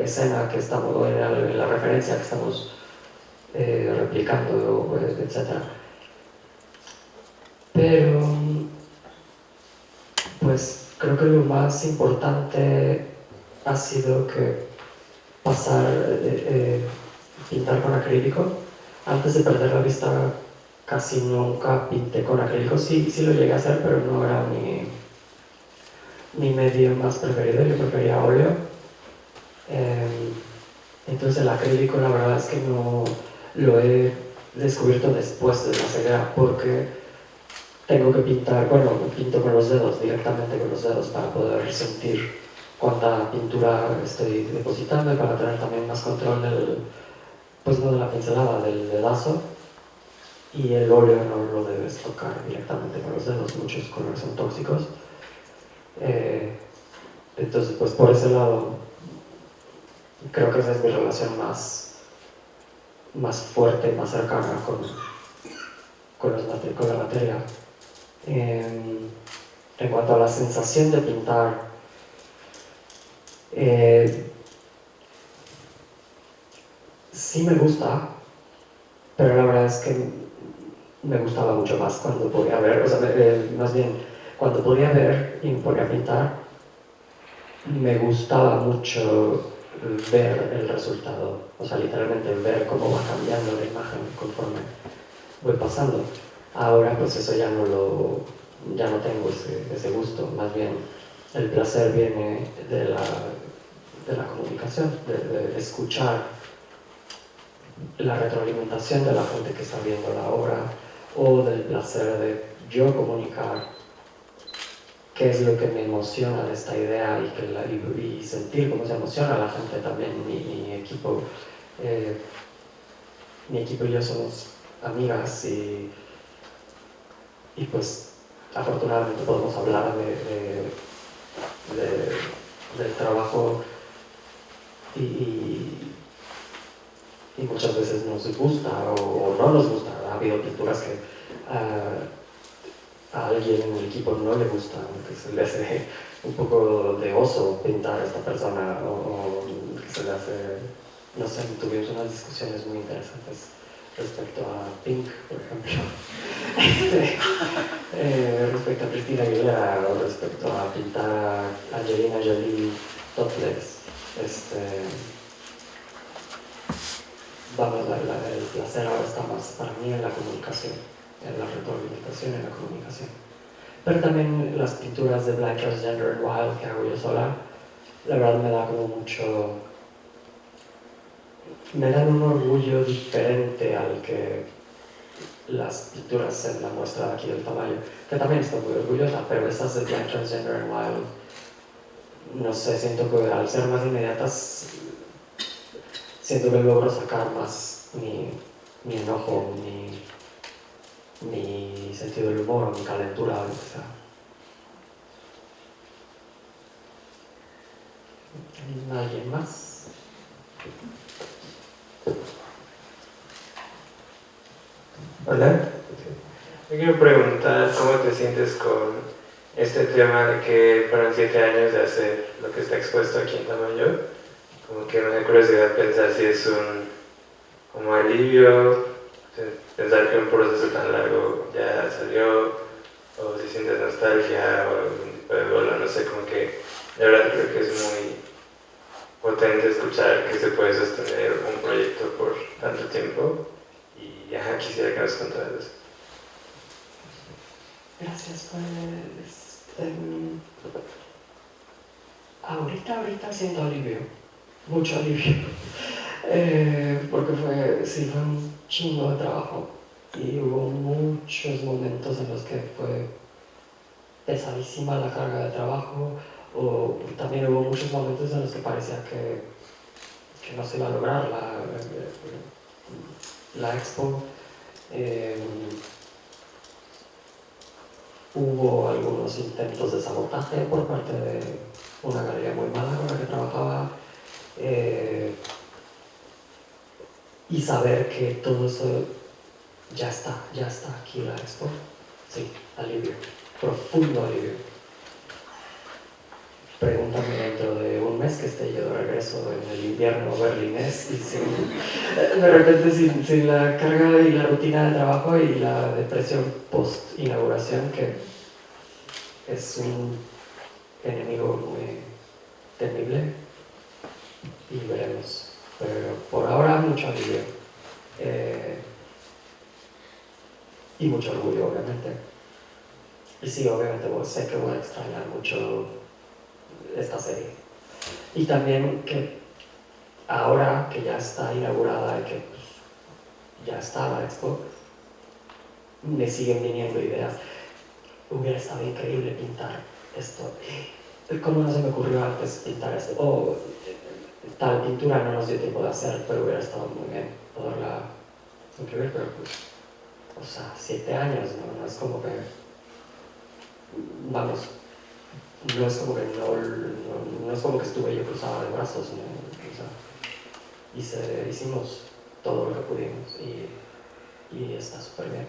B: escena que estamos, o en la referencia que estamos replicando, etc. Pero pues creo que lo más importante ha sido que pintar con acrílico. Antes de perder la vista casi nunca pinté con acrílico, sí lo llegué a hacer, pero no era mi medio más preferido, yo prefería óleo. Entonces el acrílico la verdad es que no lo he descubierto después de la ceguera, porque tengo que pintar, bueno, pinto con los dedos, directamente con los dedos, para poder sentir cuánta pintura estoy depositando y para tener también más control pues no de la pincelada, del dedazo. Y el óleo no lo debes tocar directamente con los dedos, muchos colores son tóxicos. Entonces, pues por ese lado, creo que esa es mi relación más fuerte, más cercana con la materia. En cuanto a la sensación de pintar, sí me gusta, pero la verdad es que me gustaba mucho más cuando podía ver, o sea, más bien, cuando podía ver y me ponía a pintar, me gustaba mucho ver el resultado, o sea, literalmente ver cómo va cambiando la imagen conforme voy pasando. Ahora pues eso ya no tengo ese gusto, más bien el placer viene de la comunicación, de escuchar la retroalimentación de la gente que está viendo la obra, o del placer de yo comunicar qué es lo que me emociona de esta idea y sentir cómo se emociona la gente también. Mi equipo y yo somos amigas y pues afortunadamente podemos hablar del trabajo y muchas veces nos gusta o no nos gusta. Ha habido pinturas que a alguien en el equipo no le gusta, que se le hace un poco de oso pintar a esta persona o que se le hace, no sé, tuvimos unas discusiones muy interesantes respecto a Pink, por ejemplo, respecto a Cristina Aguilera o respecto a pintar a Angelina Jolie topless. Vamos, el placer ahora está más para mí en la comunicación, en la retroalimentación, en la comunicación. Pero también las pinturas de Black Transgender and Wild que hago yo sola, la verdad me da como mucho... me dan un orgullo diferente al que las pinturas en la muestra de aquí del Tamayo, que también estoy muy orgullosa, pero estas de Black Transgender and Wild, no sé, siento que al ser más inmediatas, siento que logro sacar más mi enojo, mi sentido del humor, mi calentura, o lo que sea. ¿Alguien más?
E: Hola. Te quiero preguntar cómo te sientes con este tema de que fueron 7 años de hacer lo que está expuesto aquí en Tamayo. Como que me da curiosidad pensar si es un como alivio, pensar que un proceso tan largo ya salió, o si sientes nostalgia o algún tipo de dolor, no sé, como que de verdad creo que es muy potente escuchar que se puede sostener un proyecto por tanto tiempo y ya quisiera que nos contaras eso.
B: Gracias, pues, ahorita siento alivio, mucho alivio, porque fue un chingo de trabajo y hubo muchos momentos en los que fue pesadísima la carga de trabajo, o también hubo muchos momentos en los que parecía que no se iba a lograr la expo. Hubo algunos intentos de sabotaje por parte de una galería muy mala con la que trabajaba, y saber que todo eso ya está aquí la expo, sí, alivio, profundo alivio. Pregúntame dentro de un mes que esté yo de regreso en el invierno berlinés y de repente sin la carga y la rutina de trabajo y la depresión post-inauguración, que es un enemigo muy temible, y veremos. Pero por ahora mucho alivio y mucho orgullo, obviamente. Y sí, obviamente sé que voy a extrañar mucho esta serie. Y también que ahora que ya está inaugurada y que pues, ya está la expo, me siguen viniendo ideas. Hubiera estado increíble pintar esto. ¿Cómo no se me ocurrió antes pintar esto? O tal pintura no nos dio tiempo de hacer, pero hubiera estado muy bien poderla incluir, pero pues, o sea, 7 años, no es como que, vamos, no es como que no es como que estuve yo cruzada de brazos, ¿no? O sea, hicimos todo lo que pudimos y está súper bien.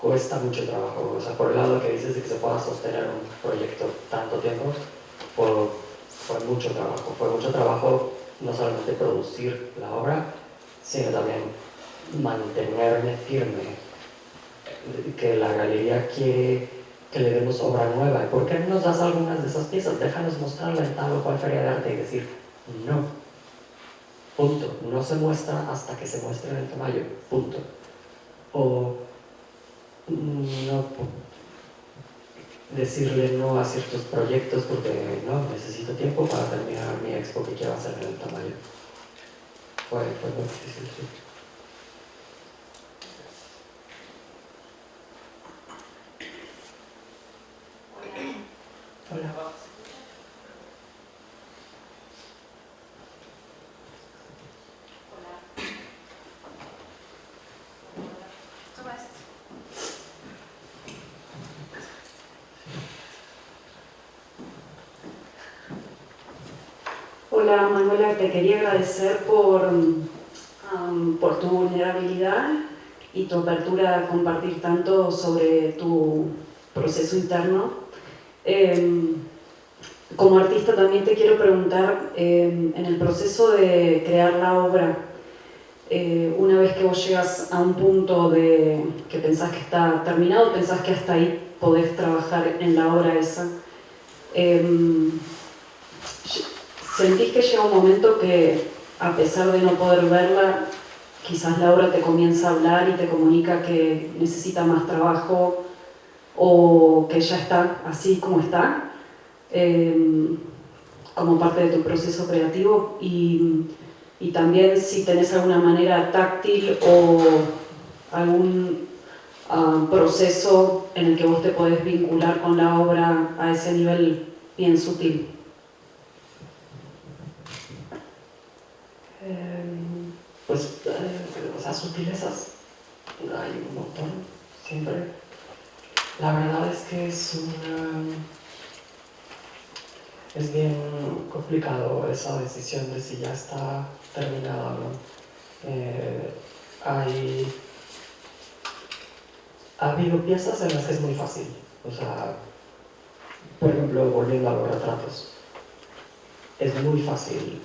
B: Cuesta mucho trabajo, o sea, por el lado que dices de que se pueda sostener un proyecto tanto tiempo, fue mucho trabajo. Fue mucho trabajo no solamente producir la obra, sino también mantenerme firme, que la galería quiere que le demos obra nueva. ¿Por qué no nos das algunas de esas piezas? Déjanos mostrarla en tal o cual feria de arte y decir, no, punto. No se muestra hasta que se muestre en el Tamayo, punto. O no decirle no a ciertos proyectos porque no, necesito tiempo para terminar mi expo que quiero hacer en el Tamayo. Fue muy difícil, sí. Hola.
F: Hola Manuela, te quería agradecer por tu vulnerabilidad y tu apertura a compartir tanto sobre tu proceso interno. Como artista también te quiero preguntar, en el proceso de crear la obra, una vez que vos llegas a un punto de que pensás que está terminado, pensás que hasta ahí podés trabajar en la obra esa, ¿sentís que llega un momento que, a pesar de no poder verla, quizás la obra te comienza a hablar y te comunica que necesita más trabajo o que ya está así como está, como parte de tu proceso creativo? Y también si tenés alguna manera táctil o algún proceso en el que vos te podés vincular con la obra a ese nivel bien sutil.
B: Pues, o sea, sutilezas hay un montón, siempre. La verdad es que es bien complicado esa decisión de si ya está terminada o no. Ha habido piezas en las que es muy fácil. O sea, por ejemplo, volviendo a los retratos. Es muy fácil.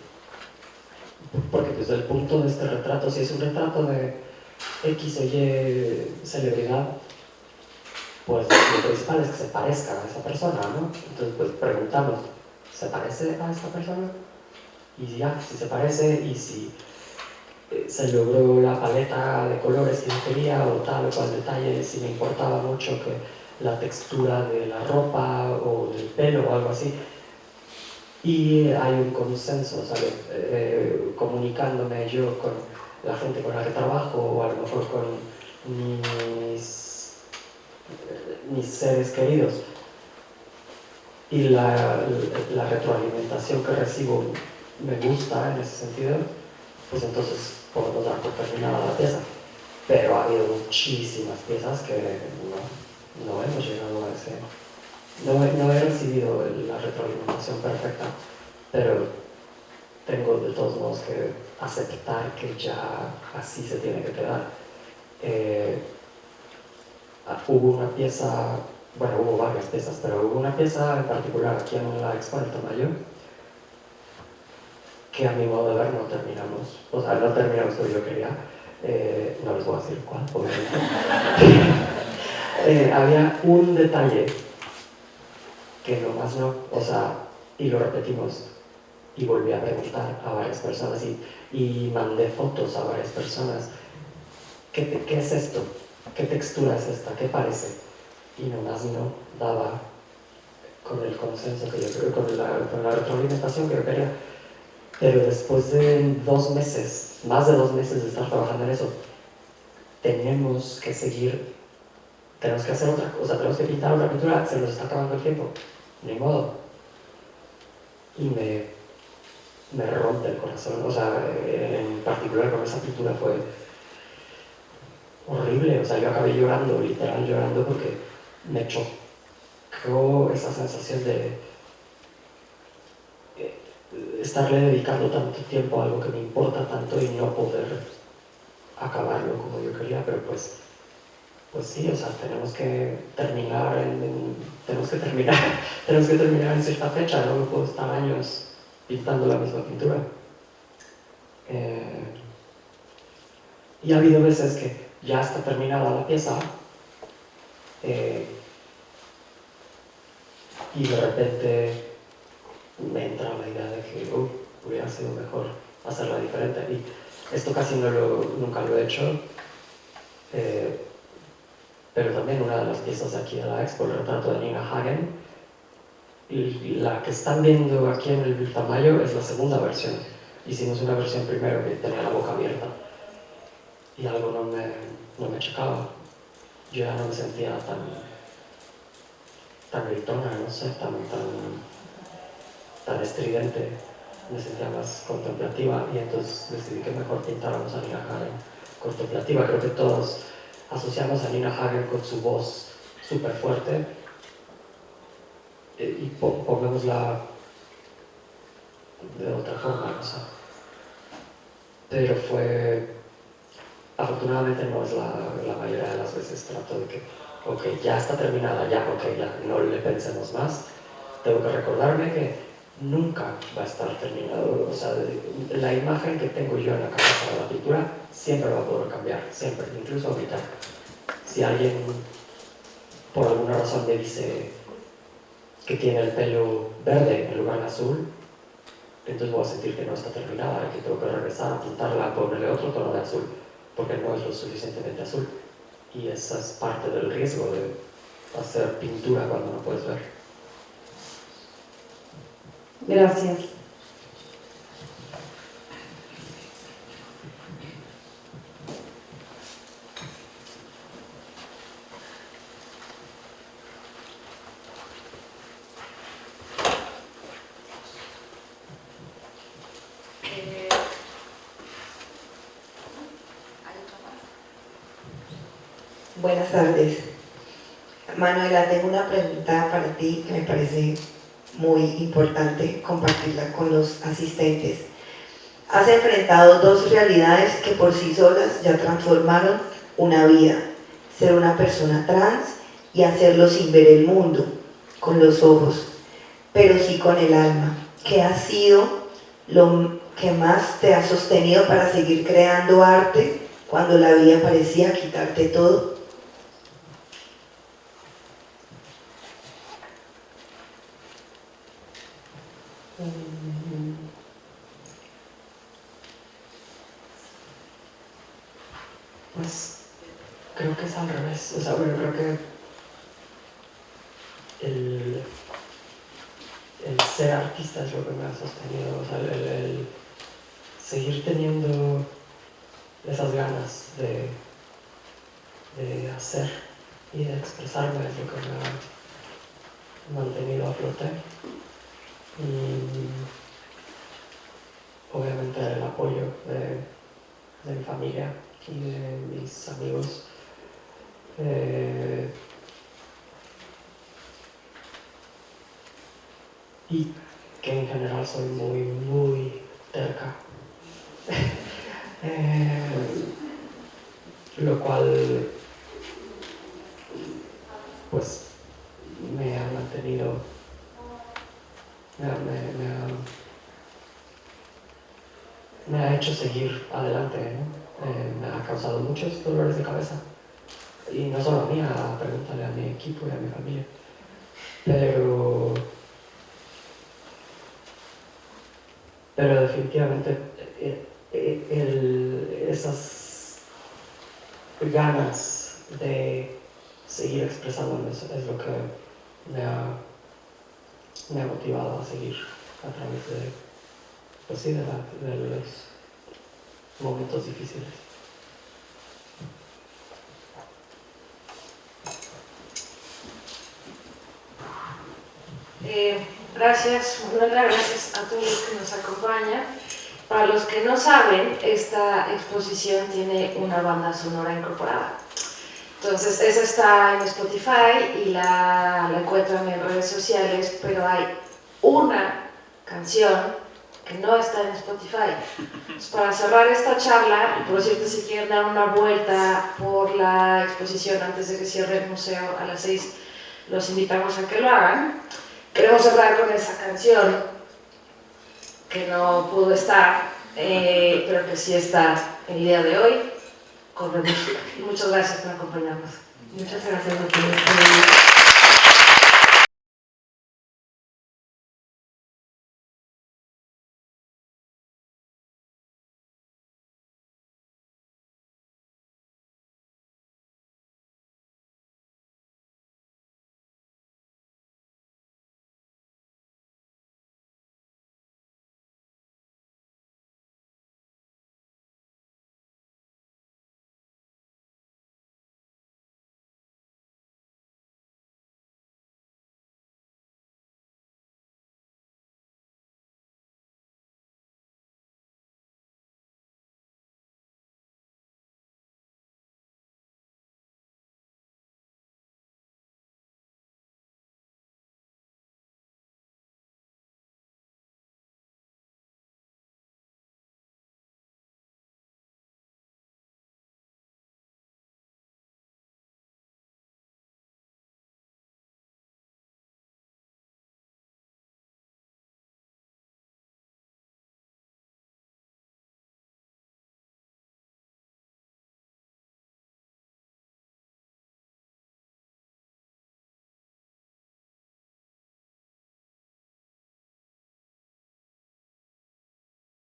B: Porque desde el punto de este retrato, si es un retrato de X o Y celebridad, pues lo principal es que se parezca a esa persona, ¿no? Entonces, pues preguntamos, ¿se parece a esta persona? Y ya, si se parece y si se logró la paleta de colores que yo quería o tal o cual detalle, si me importaba mucho que la textura de la ropa o del pelo o algo así. Y hay un consenso, ¿sabes? Comunicándome yo con la gente con la que trabajo o a lo mejor con mis seres queridos. Y la retroalimentación que recibo me gusta en ese sentido, pues entonces podemos dar por terminada la pieza. Pero ha habido muchísimas piezas que no hemos llegado a ese... No he recibido la retroalimentación perfecta, pero tengo de todos modos que aceptar que ya así se tiene que quedar. Hubo una pieza, bueno, hubo varias piezas, pero hubo una pieza en particular aquí en la Expo del Tamayo que a mi modo de ver no terminamos. O sea, no terminamos como yo quería. No les voy a decir cuál, obviamente. Había un detalle que nomás no, o sea, y lo repetimos, y volví a preguntar a varias personas y mandé fotos a varias personas. ¿Qué es esto? ¿Qué textura es esta? ¿Qué parece? Y nomás no daba con el consenso que yo creo, con la retroalimentación que yo quería. Pero después de 2 meses, más de 2 meses de estar trabajando en eso, tenemos que seguir, tenemos que hacer otra cosa, tenemos que pintar otra pintura, se nos está acabando el tiempo, ni modo. Y me rompe el corazón, o sea, en particular con esa pintura fue horrible, o sea, yo acabé llorando, literal llorando, porque me chocó esa sensación de estarle dedicando tanto tiempo a algo que me importa tanto y no poder acabarlo como yo quería, pero pues sí, o sea, tenemos que terminar en cierta fecha, no me puedo estar años pintando la misma pintura. Y ha habido veces que ya está terminada la pieza y de repente me entra la idea de que hubiera sido mejor hacerla diferente. Y esto casi nunca lo he hecho, pero también una de las piezas de aquí de la expo, el retrato de Nina Hagen, y la que están viendo aquí en el Tamayo es la segunda versión. Hicimos una versión primero que tenía la boca abierta y algo no me chocaba. Yo ya no me sentía tan gritona, no sé, tan estridente, me sentía más contemplativa y entonces decidí que mejor pintáramos a Nina Hagen contemplativa. Creo que todos asociamos a Nina Hagen con su voz súper fuerte y pongámosla de otra forma, o sea. Pero afortunadamente no es la mayoría de las veces. Trato de que, ok, ya está terminada, ya no le pensemos más. Tengo que recordarme que nunca va a estar terminado, o sea, la imagen que tengo yo en la cabeza de la pintura siempre va a poder cambiar, siempre, incluso ahorita. Si alguien por alguna razón me dice que tiene el pelo verde en lugar de azul, entonces voy a sentir que no está terminada, que tengo que regresar a pintarla, ponerle otro tono de azul, porque no es lo suficientemente azul. Y esa es parte del riesgo de hacer pintura cuando no puedes ver.
F: Gracias.
G: Buenas tardes. Manuela, tengo una pregunta para ti que me parece muy importante compartirla con los asistentes. Has enfrentado dos realidades que por sí solas ya transformaron una vida: ser una persona trans y hacerlo sin ver el mundo con los ojos, pero sí con el alma. ¿Qué ha sido lo que más te ha sostenido para seguir creando arte cuando la vida parecía quitarte todo?
B: Pues creo que es al revés. O sea, bueno, creo que el ser artista es lo que me ha sostenido. O sea, el seguir teniendo esas ganas de hacer y de expresarme es lo que me ha mantenido a flote. Y obviamente el apoyo de mi familia y de mis amigos. Y que en general soy muy terca. Lo cual pues me ha mantenido, me ha hecho seguir adelante, ¿no? Me ha causado muchos dolores de cabeza. Y no solo a mí, pregúntale a mi equipo y a mi familia. Pero definitivamente esas ganas de seguir expresándome es lo que me ha motivado a seguir a través de los momentos difíciles.
A: Gracias, Manuela, gracias a todos los que nos acompañan. Para los que no saben, esta exposición tiene una banda sonora incorporada. Entonces, esa está en Spotify y la encuentran en redes sociales, pero hay una canción que no está en Spotify. Entonces, para cerrar esta charla, y por cierto, si quieren dar una vuelta por la exposición antes de que cierre el museo a las 6, los invitamos a que lo hagan. Queremos cerrar con esa canción que no pudo estar, pero que sí está el día de hoy, con Rebus. Muchas gracias por acompañarnos.
G: Muchas gracias a ti.